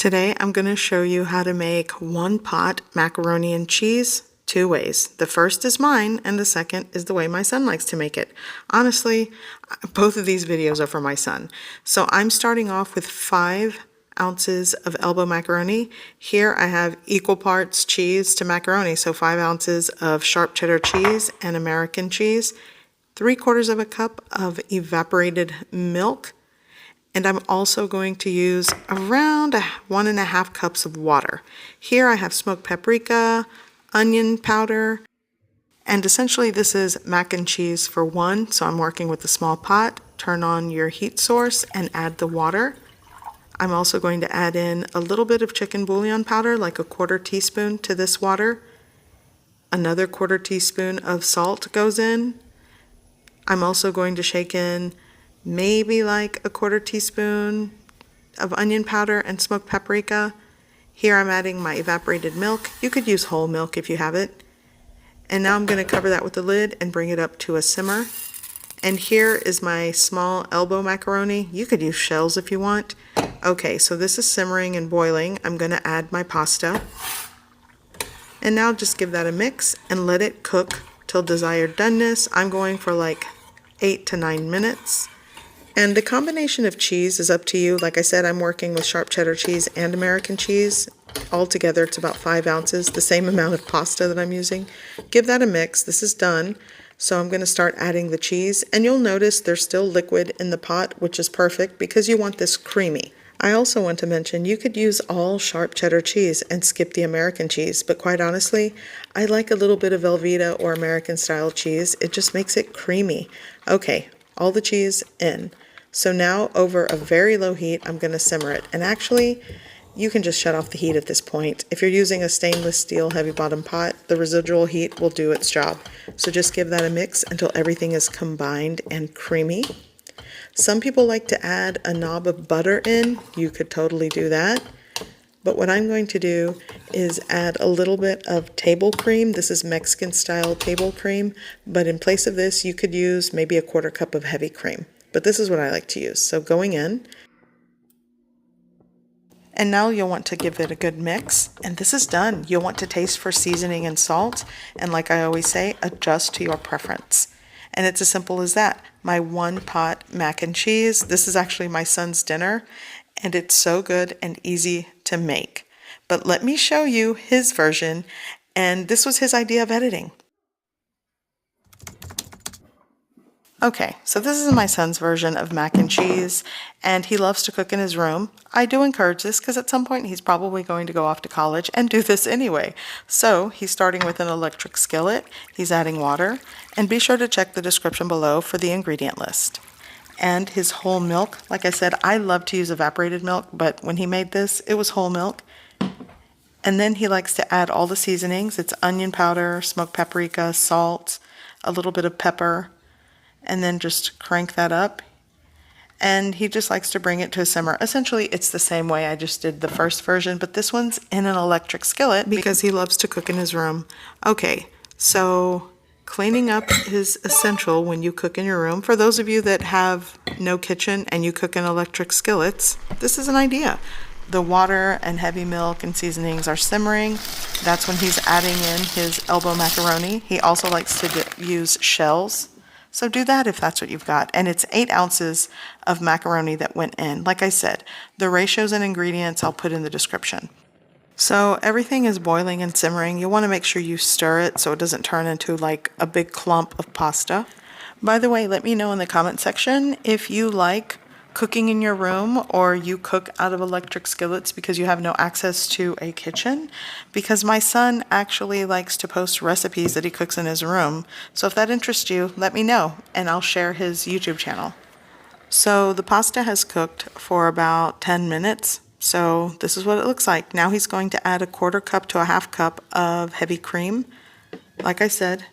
Today I'm going to show you how to make one pot macaroni and cheese two ways. The first is mine and the second is the way my son likes to make it. Honestly, both of these videos are for my son. So I'm starting off with 5 ounces of elbow macaroni. Here I have equal parts cheese to macaroni, so 5 ounces of sharp cheddar cheese and American cheese, 3/4 of a cup of evaporated milk, and I'm also going to use around 1.5 cups of water. Here I have smoked paprika, onion powder, and essentially this is mac and cheese for one, so I'm working with a small pot. Turn on your heat source and add the water. I'm also going to add in a little bit of chicken bouillon powder, like a 1/4 teaspoon to this water. Another 1/4 teaspoon of salt goes in. I'm also going to shake in maybe like a 1/4 teaspoon of onion powder and smoked paprika. Here I'm adding my evaporated milk. You could use whole milk if you have it. And now I'm going to cover that with the lid and bring it up to a simmer. And here is my small elbow macaroni. You could use shells if you want. Okay, so this is simmering and boiling. I'm going to add my pasta. And now just give that a mix and let it cook till desired doneness. I'm going for like 8 to 9 minutes. And the combination of cheese is up to you. Like I said, I'm working with sharp cheddar cheese and American cheese. Altogether, it's about 5 ounces, the same amount of pasta that I'm using. Give that a mix. This is done. So I'm going to start adding the cheese. And you'll notice there's still liquid in the pot, which is perfect because you want this creamy. I also want to mention you could use all sharp cheddar cheese and skip the American cheese. But quite honestly, I like a little bit of Velveeta or American style cheese. It just makes it creamy. Okay, all the cheese in. So now over a very low heat, I'm going to simmer it. And actually, you can just shut off the heat at this point. If you're using a stainless steel heavy bottom pot, the residual heat will do its job. So just give that a mix until everything is combined and creamy. Some people like to add a knob of butter in. You could totally do that. But what I'm going to do is add a little bit of table cream. This is Mexican style table cream. But in place of this, you could use maybe a 1/4 cup of heavy cream. But this is what I like to use. So going in. And now you'll want to give it a good mix. And this is done. You'll want to taste for seasoning and salt. And like I always say, adjust to your preference. And it's as simple as that. My one pot mac and cheese. This is actually my son's dinner. And it's so good and easy to make. But let me show you his version. And this was his idea of editing. Okay, so this is my son's version of mac and cheese, and he loves to cook in his room. I do encourage this because at some point he's probably going to go off to college and do this anyway. So he's starting with an electric skillet, he's adding water, and be sure to check the description below for the ingredient list. And his whole milk, like I said, I love to use evaporated milk, but when he made this, it was whole milk. And then he likes to add all the seasonings. It's onion powder, smoked paprika, salt, a little bit of pepper, and then just crank that up. And he just likes to bring it to a simmer. Essentially, it's the same way I just did the first version, but this one's in an electric skillet because he loves to cook in his room. Okay, so cleaning up is essential when you cook in your room. For those of you that have no kitchen and you cook in electric skillets, this is an idea. The water and heavy milk and seasonings are simmering. That's when he's adding in his elbow macaroni. He also likes to use shells. So do that if that's what you've got. And it's 8 ounces of macaroni that went in. Like I said, the ratios and ingredients I'll put in the description. So everything is boiling and simmering. You want to make sure you stir it so it doesn't turn into like a big clump of pasta. By the way, let me know in the comment section if you like cooking in your room or you cook out of electric skillets because you have no access to a kitchen, because my son actually likes to post recipes that he cooks in his room. So if that interests you, let me know and I'll share his YouTube channel. So the pasta has cooked for about 10 minutes. So this is what it looks like. Now he's going to add a 1/4 cup to a 1/2 cup of heavy cream. Like I said,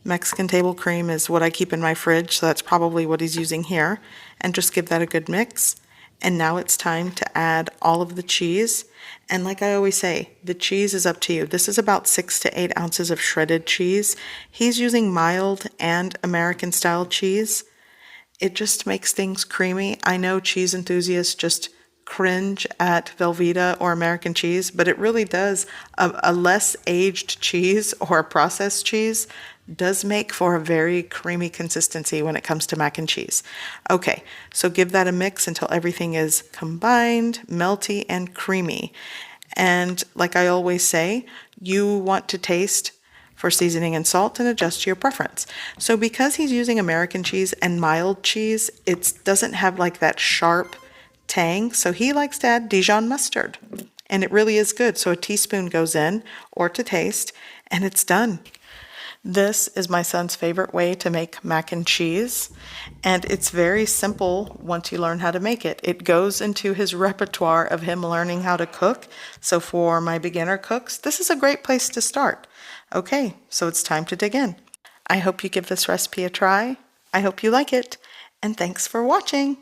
Mexican table cream is what I keep in my fridge, so that's probably what he's using here. And just give that a good mix. And now it's time to add all of the cheese. And like I always say, the cheese is up to you. This is about 6 to 8 ounces of shredded cheese. He's using mild and American style cheese. It just makes things creamy. I know cheese enthusiasts just cringe at Velveeta or American cheese, but it really does. A less aged cheese or a processed cheese does make for a very creamy consistency when it comes to mac and cheese. Okay, so give that a mix until everything is combined, melty, and creamy. And like I always say, you want to taste for seasoning and salt and adjust to your preference. So because he's using American cheese and mild cheese, it doesn't have like that sharp tang, so he likes to add Dijon mustard. And it really is good, so a teaspoon goes in, or to taste, and it's done. This is my son's favorite way to make mac and cheese, and it's very simple once you learn how to make it. It goes into his repertoire of him learning how to cook, so for my beginner cooks, this is a great place to start. Okay, so it's time to dig in. I hope you give this recipe a try. I hope you like it, and thanks for watching.